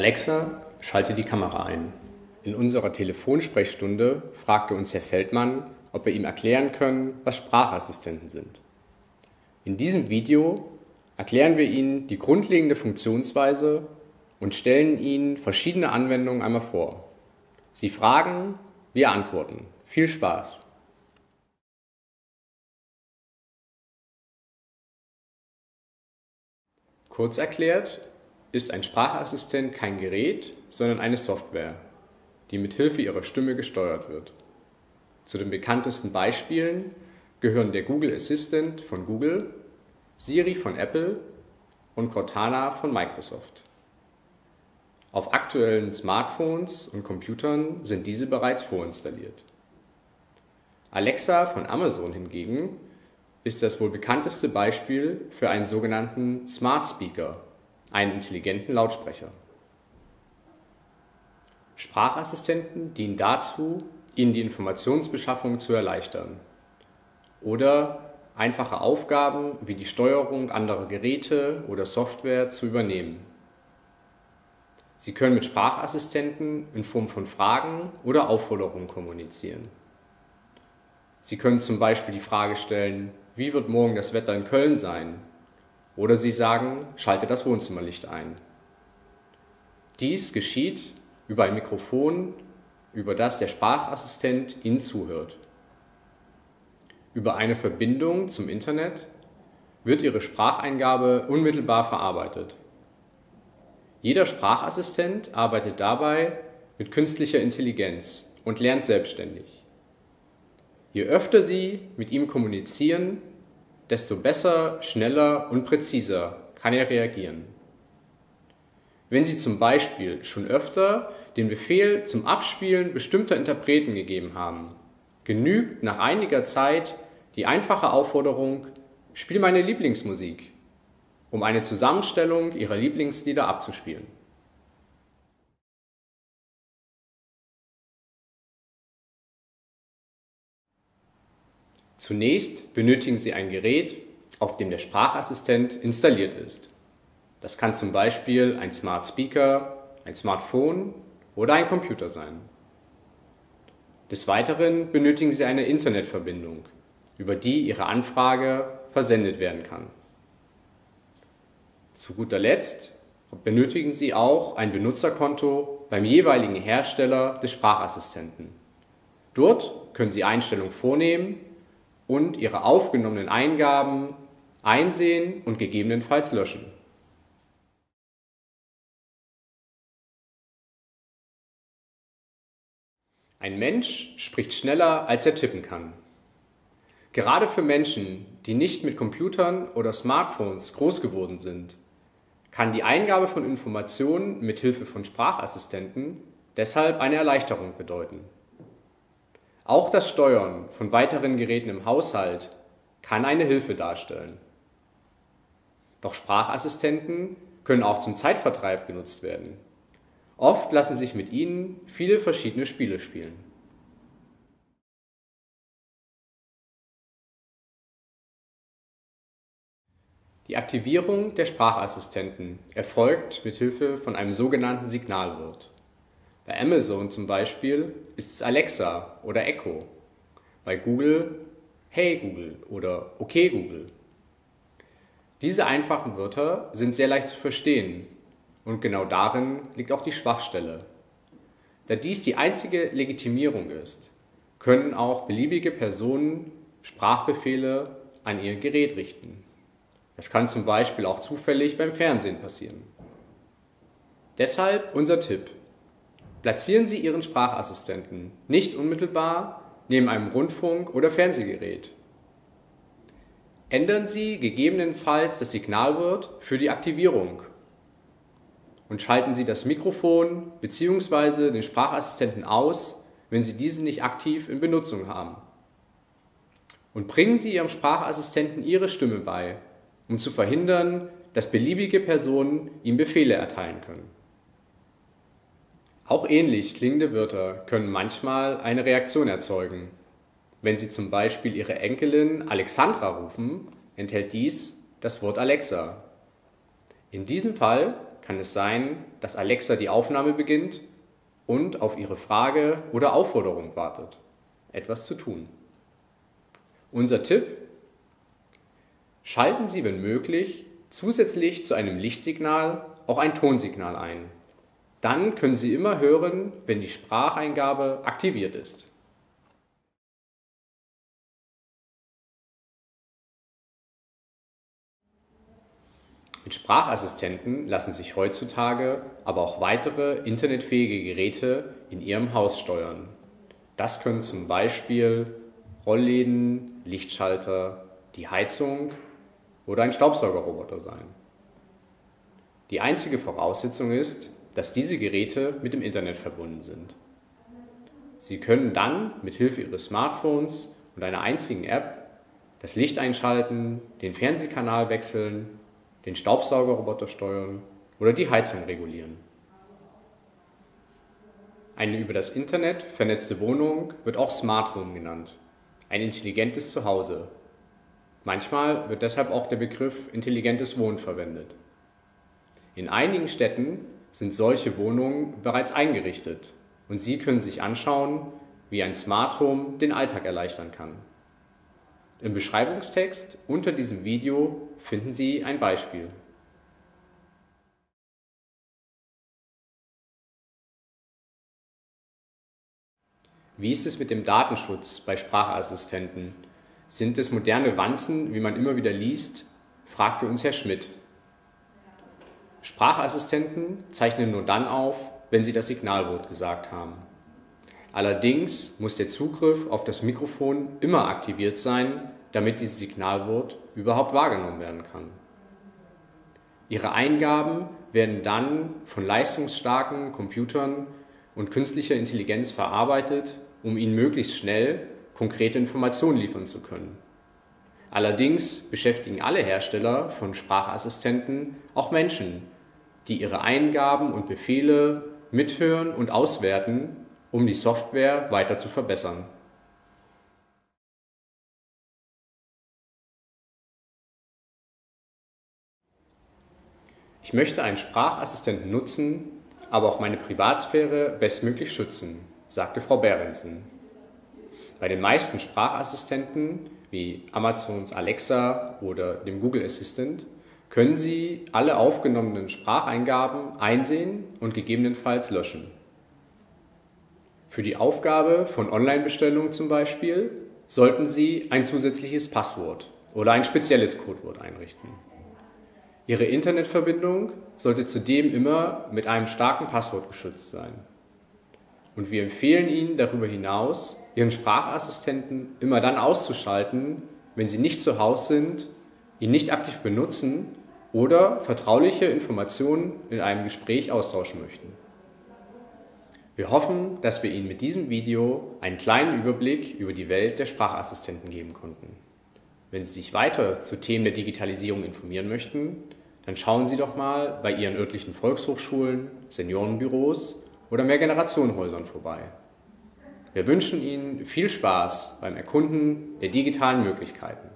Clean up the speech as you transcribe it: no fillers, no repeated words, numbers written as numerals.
Alexa, schalte die Kamera ein. In unserer Telefonsprechstunde fragte uns Herr Feldmann, ob wir ihm erklären können, was Sprachassistenten sind. In diesem Video erklären wir Ihnen die grundlegende Funktionsweise und stellen Ihnen verschiedene Anwendungen einmal vor. Sie fragen, wir antworten. Viel Spaß! Kurz erklärt ist ein Sprachassistent kein Gerät, sondern eine Software, die mit Hilfe Ihrer Stimme gesteuert wird. Zu den bekanntesten Beispielen gehören der Google Assistant von Google, Siri von Apple und Cortana von Microsoft. Auf aktuellen Smartphones und Computern sind diese bereits vorinstalliert. Alexa von Amazon hingegen ist das wohl bekannteste Beispiel für einen sogenannten Smart Speaker, einen intelligenten Lautsprecher. Sprachassistenten dienen dazu, Ihnen die Informationsbeschaffung zu erleichtern oder einfache Aufgaben wie die Steuerung anderer Geräte oder Software zu übernehmen. Sie können mit Sprachassistenten in Form von Fragen oder Aufforderungen kommunizieren. Sie können zum Beispiel die Frage stellen, wie wird morgen das Wetter in Köln sein? Oder Sie sagen, schalte das Wohnzimmerlicht ein. Dies geschieht über ein Mikrofon, über das der Sprachassistent Ihnen zuhört. Über eine Verbindung zum Internet wird Ihre Spracheingabe unmittelbar verarbeitet. Jeder Sprachassistent arbeitet dabei mit künstlicher Intelligenz und lernt selbstständig. Je öfter Sie mit ihm kommunizieren, desto besser, schneller und präziser kann er reagieren. Wenn Sie zum Beispiel schon öfter den Befehl zum Abspielen bestimmter Interpreten gegeben haben, genügt nach einiger Zeit die einfache Aufforderung, spiel meine Lieblingsmusik, um eine Zusammenstellung Ihrer Lieblingslieder abzuspielen. Zunächst benötigen Sie ein Gerät, auf dem der Sprachassistent installiert ist. Das kann zum Beispiel ein Smart Speaker, ein Smartphone oder ein Computer sein. Des Weiteren benötigen Sie eine Internetverbindung, über die Ihre Anfrage versendet werden kann. Zu guter Letzt benötigen Sie auch ein Benutzerkonto beim jeweiligen Hersteller des Sprachassistenten. Dort können Sie Einstellungen vornehmen und Ihre aufgenommenen Eingaben einsehen und gegebenenfalls löschen. Ein Mensch spricht schneller, als er tippen kann. Gerade für Menschen, die nicht mit Computern oder Smartphones groß geworden sind, kann die Eingabe von Informationen mit Hilfe von Sprachassistenten deshalb eine Erleichterung bedeuten. Auch das Steuern von weiteren Geräten im Haushalt kann eine Hilfe darstellen. Doch Sprachassistenten können auch zum Zeitvertreib genutzt werden. Oft lassen sich mit ihnen viele verschiedene Spiele spielen. Die Aktivierung der Sprachassistenten erfolgt mit Hilfe von einem sogenannten Signalwort. Bei Amazon zum Beispiel ist es Alexa oder Echo, bei Google Hey Google oder Okay Google. Diese einfachen Wörter sind sehr leicht zu verstehen und genau darin liegt auch die Schwachstelle. Da dies die einzige Legitimierung ist, können auch beliebige Personen Sprachbefehle an ihr Gerät richten. Das kann zum Beispiel auch zufällig beim Fernsehen passieren. Deshalb unser Tipp: Platzieren Sie Ihren Sprachassistenten nicht unmittelbar neben einem Rundfunk- oder Fernsehgerät. Ändern Sie gegebenenfalls das Signalwort für die Aktivierung und schalten Sie das Mikrofon bzw. den Sprachassistenten aus, wenn Sie diesen nicht aktiv in Benutzung haben. Und bringen Sie Ihrem Sprachassistenten Ihre Stimme bei, um zu verhindern, dass beliebige Personen ihm Befehle erteilen können. Auch ähnlich klingende Wörter können manchmal eine Reaktion erzeugen. Wenn Sie zum Beispiel Ihre Enkelin Alexandra rufen, enthält dies das Wort Alexa. In diesem Fall kann es sein, dass Alexa die Aufnahme beginnt und auf Ihre Frage oder Aufforderung wartet, etwas zu tun. Unser Tipp: Schalten Sie, wenn möglich, zusätzlich zu einem Lichtsignal auch ein Tonsignal ein. Dann können Sie immer hören, wenn die Spracheingabe aktiviert ist. Mit Sprachassistenten lassen sich heutzutage aber auch weitere internetfähige Geräte in Ihrem Haus steuern. Das können zum Beispiel Rollläden, Lichtschalter, die Heizung oder ein Staubsaugerroboter sein. Die einzige Voraussetzung ist, dass diese Geräte mit dem Internet verbunden sind. Sie können dann mit Hilfe Ihres Smartphones und einer einzigen App das Licht einschalten, den Fernsehkanal wechseln, den Staubsaugerroboter steuern oder die Heizung regulieren. Eine über das Internet vernetzte Wohnung wird auch Smart Home genannt, ein intelligentes Zuhause. Manchmal wird deshalb auch der Begriff intelligentes Wohnen verwendet. In einigen Städten sind solche Wohnungen bereits eingerichtet und Sie können sich anschauen, wie ein Smart Home den Alltag erleichtern kann. Im Beschreibungstext unter diesem Video finden Sie ein Beispiel. Wie ist es mit dem Datenschutz bei Sprachassistenten? Sind es moderne Wanzen, wie man immer wieder liest? Fragte uns Herr Schmidt. Sprachassistenten zeichnen nur dann auf, wenn sie das Signalwort gesagt haben. Allerdings muss der Zugriff auf das Mikrofon immer aktiviert sein, damit dieses Signalwort überhaupt wahrgenommen werden kann. Ihre Eingaben werden dann von leistungsstarken Computern und künstlicher Intelligenz verarbeitet, um Ihnen möglichst schnell konkrete Informationen liefern zu können. Allerdings beschäftigen alle Hersteller von Sprachassistenten auch Menschen, die ihre Eingaben und Befehle mithören und auswerten, um die Software weiter zu verbessern. Ich möchte einen Sprachassistenten nutzen, aber auch meine Privatsphäre bestmöglich schützen, sagte Frau Behrensen. Bei den meisten Sprachassistenten, wie Amazons Alexa oder dem Google Assistant, können Sie alle aufgenommenen Spracheingaben einsehen und gegebenenfalls löschen. Für die Aufgabe von Online-Bestellungen zum Beispiel sollten Sie ein zusätzliches Passwort oder ein spezielles Codewort einrichten. Ihre Internetverbindung sollte zudem immer mit einem starken Passwort geschützt sein. Und wir empfehlen Ihnen darüber hinaus, Ihren Sprachassistenten immer dann auszuschalten, wenn Sie nicht zu Hause sind, ihn nicht aktiv benutzen oder vertrauliche Informationen in einem Gespräch austauschen möchten. Wir hoffen, dass wir Ihnen mit diesem Video einen kleinen Überblick über die Welt der Sprachassistenten geben konnten. Wenn Sie sich weiter zu Themen der Digitalisierung informieren möchten, dann schauen Sie doch mal bei Ihren örtlichen Volkshochschulen, Seniorenbüros oder Mehrgenerationenhäusern vorbei. Wir wünschen Ihnen viel Spaß beim Erkunden der digitalen Möglichkeiten.